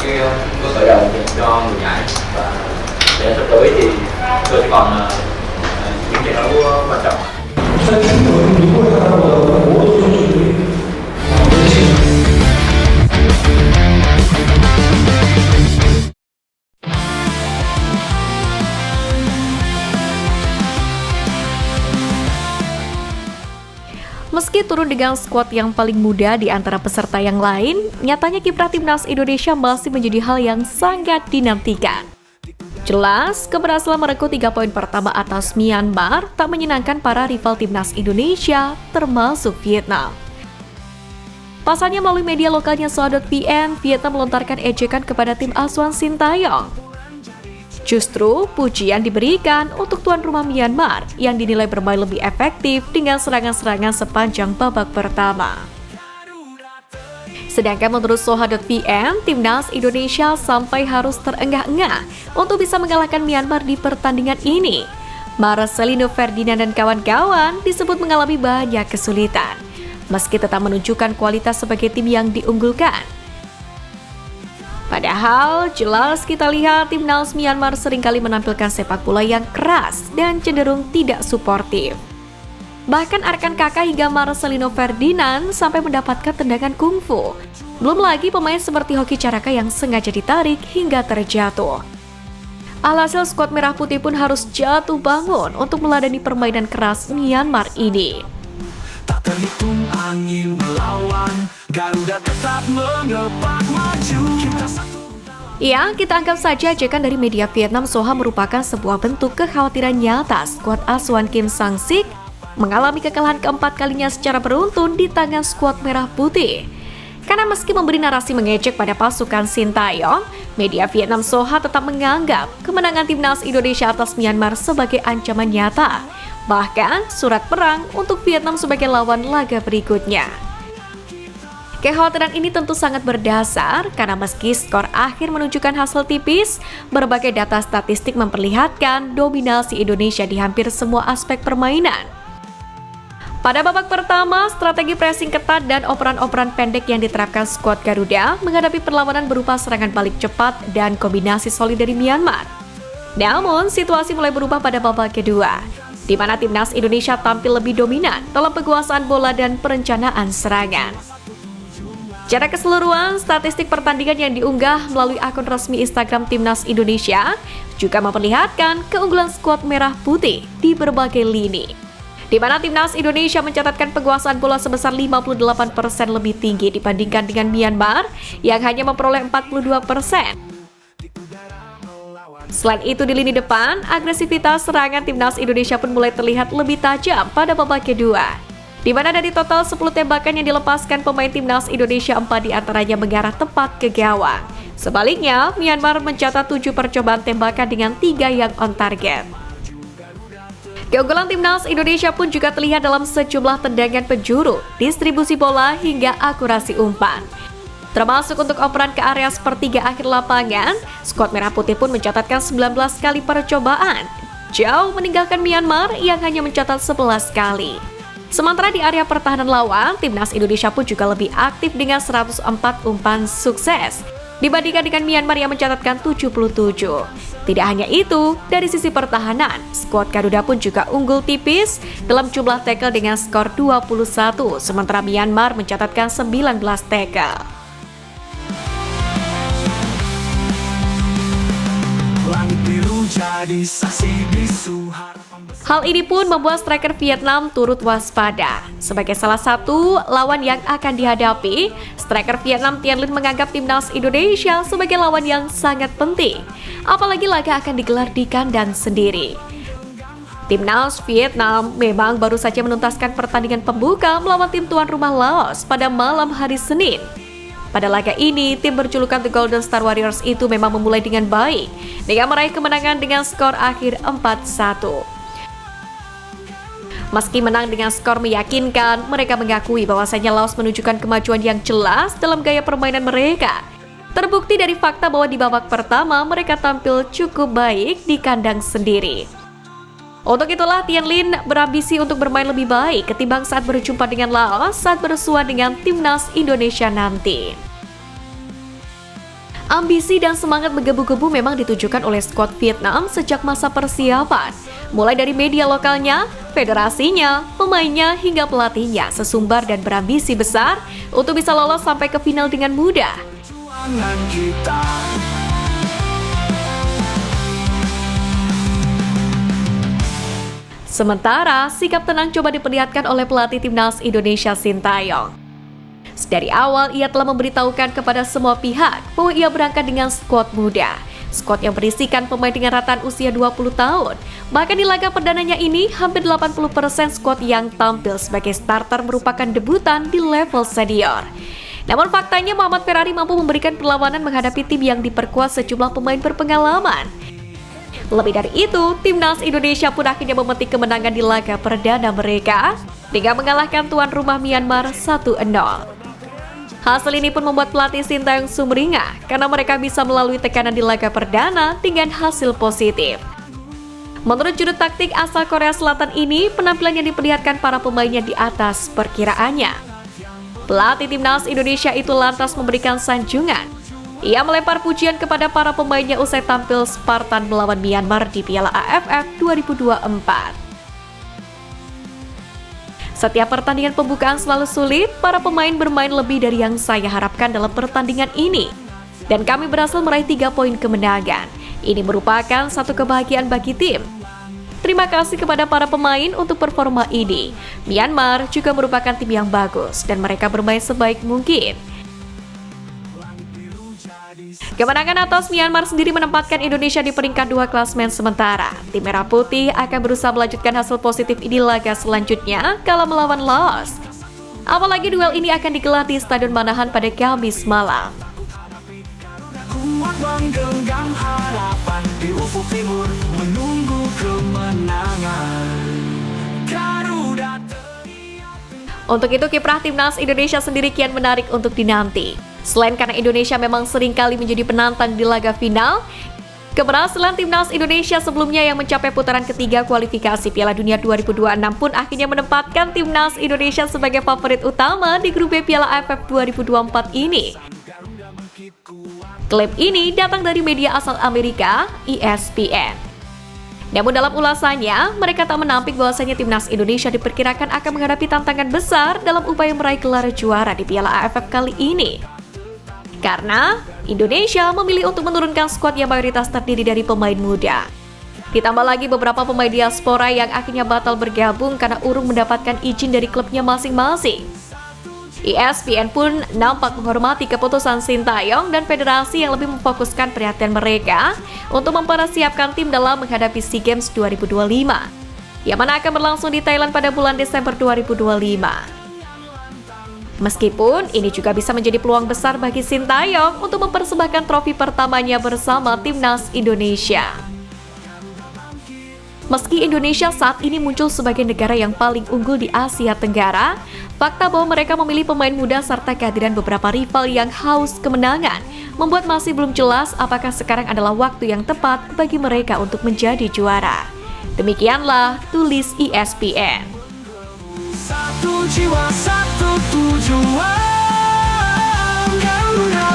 cái có khởi đầu cho người nhảy, và để sắp tới thì tôi sẽ còn những trận đấu quan trọng. Meski turun dengan skuad yang paling muda di antara peserta yang lain, nyatanya kiprah timnas Indonesia masih menjadi hal yang sangat dinantikan. Jelas, keberhasilan merebut 3 poin pertama atas Myanmar tak menyenangkan para rival timnas Indonesia, termasuk Vietnam. Pasalnya melalui media lokalnya Soha.vn, Vietnam melontarkan ejekan kepada tim asuhan Sintayong. Justru, pujian diberikan untuk tuan rumah Myanmar yang dinilai bermain lebih efektif dengan serangan-serangan sepanjang babak pertama. Sedangkan menurut Soha.vn, timnas Indonesia sampai harus terengah-engah untuk bisa mengalahkan Myanmar di pertandingan ini. Marcelino Ferdinand dan kawan-kawan disebut mengalami banyak kesulitan, meski tetap menunjukkan kualitas sebagai tim yang diunggulkan. Padahal, jelas kita lihat timnas Myanmar seringkali menampilkan sepak bola yang keras dan cenderung tidak suportif. Bahkan Arkan Kakak hingga Marcelino Ferdinand sampai mendapatkan tendangan kungfu. Belum lagi pemain seperti Hoki Caraka yang sengaja ditarik hingga terjatuh. Alhasil skuad Merah Putih pun harus jatuh bangun untuk meladeni permainan keras Myanmar ini. Tak terhitung angin melawan, Garuda tetap mengepak maju. Ya, kita anggap saja ajakan dari media Vietnam Soha merupakan sebuah bentuk kekhawatiran nyata skuad asuhan Kim Sang-sik mengalami kekalahan keempat kalinya secara beruntun di tangan skuad Merah Putih. Karena meski memberi narasi mengejek pada pasukan Sintayong, media Vietnam Soha tetap menganggap kemenangan timnas Indonesia atas Myanmar sebagai ancaman nyata. Bahkan surat perang untuk Vietnam sebagai lawan laga berikutnya. Kekhawatiran ini tentu sangat berdasar karena meski skor akhir menunjukkan hasil tipis, berbagai data statistik memperlihatkan dominasi Indonesia di hampir semua aspek permainan. Pada babak pertama, strategi pressing ketat dan operan-operan pendek yang diterapkan skuad Garuda menghadapi perlawanan berupa serangan balik cepat dan kombinasi solid dari Myanmar. Namun, situasi mulai berubah pada babak kedua, di mana timnas Indonesia tampil lebih dominan dalam penguasaan bola dan perencanaan serangan. Secara keseluruhan, statistik pertandingan yang diunggah melalui akun resmi Instagram Timnas Indonesia juga memperlihatkan keunggulan skuad Merah Putih di berbagai lini, di mana Timnas Indonesia mencatatkan penguasaan bola sebesar 58% lebih tinggi dibandingkan dengan Myanmar yang hanya memperoleh 42%. Selain itu, di lini depan, agresivitas serangan Timnas Indonesia pun mulai terlihat lebih tajam pada babak kedua, di mana dari total 10 tembakan yang dilepaskan pemain Timnas Indonesia, 4 diantaranya mengarah tepat ke gawang. Sebaliknya, Myanmar mencatat 7 percobaan tembakan dengan 3 yang on target. Keunggulan Timnas Indonesia pun juga terlihat dalam sejumlah tendangan penjuru, distribusi bola hingga akurasi umpan. Termasuk untuk operan ke area sepertiga akhir lapangan, skuad Merah Putih pun mencatatkan 19 kali percobaan, jauh meninggalkan Myanmar yang hanya mencatat 11 kali. Sementara di area pertahanan lawan, Timnas Indonesia pun juga lebih aktif dengan 104 umpan sukses dibandingkan dengan Myanmar yang mencatatkan 77. Tidak hanya itu, dari sisi pertahanan, skuad Garuda pun juga unggul tipis dalam jumlah tackle dengan skor 21, sementara Myanmar mencatatkan 19 tackle. Hal ini pun membuat striker Vietnam turut waspada. Sebagai salah satu lawan yang akan dihadapi, striker Vietnam Tien Linh menganggap timnas Indonesia sebagai lawan yang sangat penting. Apalagi laga akan digelar di kandang sendiri. Timnas Vietnam memang baru saja menuntaskan pertandingan pembuka melawan tim tuan rumah Laos pada malam hari Senin. Pada laga ini, tim berjulukan The Golden Star Warriors itu memang memulai dengan baik dengan meraih kemenangan dengan skor akhir 4-1. Meski menang dengan skor meyakinkan, mereka mengakui bahwasanya Laos menunjukkan kemajuan yang jelas dalam gaya permainan mereka. Terbukti dari fakta bahwa di babak pertama mereka tampil cukup baik di kandang sendiri. Untuk itulah Tien Linh berambisi untuk bermain lebih baik ketimbang saat berjumpa dengan Laos saat bersuah dengan timnas Indonesia nanti. Ambisi dan semangat menggebu-gebu memang ditunjukkan oleh skuad Vietnam sejak masa persiapan. Mulai dari media lokalnya, federasinya, pemainnya, hingga pelatihnya sesumbar dan berambisi besar untuk bisa lolos sampai ke final dengan mudah. Perjuangan kita. Sementara, sikap tenang coba diperlihatkan oleh pelatih timnas Indonesia Sintayong. Dari awal, ia telah memberitahukan kepada semua pihak bahwa ia berangkat dengan skuad muda. Skuad yang berisikan pemain dengan rataan usia 20 tahun. Bahkan di laga perdananya ini, hampir 80% skuad yang tampil sebagai starter merupakan debutan di level senior. Namun faktanya Muhammad Ferrari mampu memberikan perlawanan menghadapi tim yang diperkuat sejumlah pemain berpengalaman. Lebih dari itu, timnas Indonesia pun akhirnya memetik kemenangan di laga perdana mereka dengan mengalahkan tuan rumah Myanmar 1-0. Hasil ini pun membuat pelatih Sintayong sumringah karena mereka bisa melalui tekanan di laga perdana dengan hasil positif. Menurut juru taktik asal Korea Selatan ini, penampilan yang diperlihatkan para pemainnya di atas perkiraannya. Pelatih timnas Indonesia itu lantas memberikan sanjungan. Ia melempar pujian kepada para pemainnya usai tampil Spartan melawan Myanmar di Piala AFF 2024. Setiap pertandingan pembukaan selalu sulit, para pemain bermain lebih dari yang saya harapkan dalam pertandingan ini. Dan kami berhasil meraih 3 poin kemenangan. Ini merupakan satu kebahagiaan bagi tim. Terima kasih kepada para pemain untuk performa ini. Myanmar juga merupakan tim yang bagus dan mereka bermain sebaik mungkin. Kemenangan atas Myanmar sendiri menempatkan Indonesia di peringkat 2 klasemen sementara. Tim Merah Putih akan berusaha melanjutkan hasil positif di laga selanjutnya kalau melawan Laos. Apalagi duel ini akan digelar di Stadion Manahan pada Kamis malam. Kuat menggenggam harapan di ufuk timur, menunggu kemenangan. Garuda teriak. Untuk itu kiprah timnas Indonesia sendiri kian menarik untuk dinanti. Selain karena Indonesia memang sering kali menjadi penantang di laga final, keberhasilan timnas Indonesia sebelumnya yang mencapai putaran ketiga kualifikasi Piala Dunia 2026 pun akhirnya menempatkan timnas Indonesia sebagai favorit utama di grup B Piala AFF 2024 ini. Klaim ini datang dari media asal Amerika, ESPN. Namun dalam ulasannya, mereka tak menampik bahwasanya timnas Indonesia diperkirakan akan menghadapi tantangan besar dalam upaya meraih gelar juara di Piala AFF kali ini. Karena Indonesia memilih untuk menurunkan skuad yang mayoritas terdiri dari pemain muda. Ditambah lagi beberapa pemain diaspora yang akhirnya batal bergabung karena urung mendapatkan izin dari klubnya masing-masing. ESPN pun nampak menghormati keputusan Sintayong dan federasi yang lebih memfokuskan perhatian mereka untuk mempersiapkan tim dalam menghadapi SEA Games 2025, yang mana akan berlangsung di Thailand pada bulan Desember 2025. Meskipun ini juga bisa menjadi peluang besar bagi Sintayong untuk mempersembahkan trofi pertamanya bersama timnas Indonesia. Meski Indonesia saat ini muncul sebagai negara yang paling unggul di Asia Tenggara, fakta bahwa mereka memilih pemain muda serta kehadiran beberapa rival yang haus kemenangan membuat masih belum jelas apakah sekarang adalah waktu yang tepat bagi mereka untuk menjadi juara. Demikianlah tulis ESPN. Satu jiwa, satu tujuan. Garuda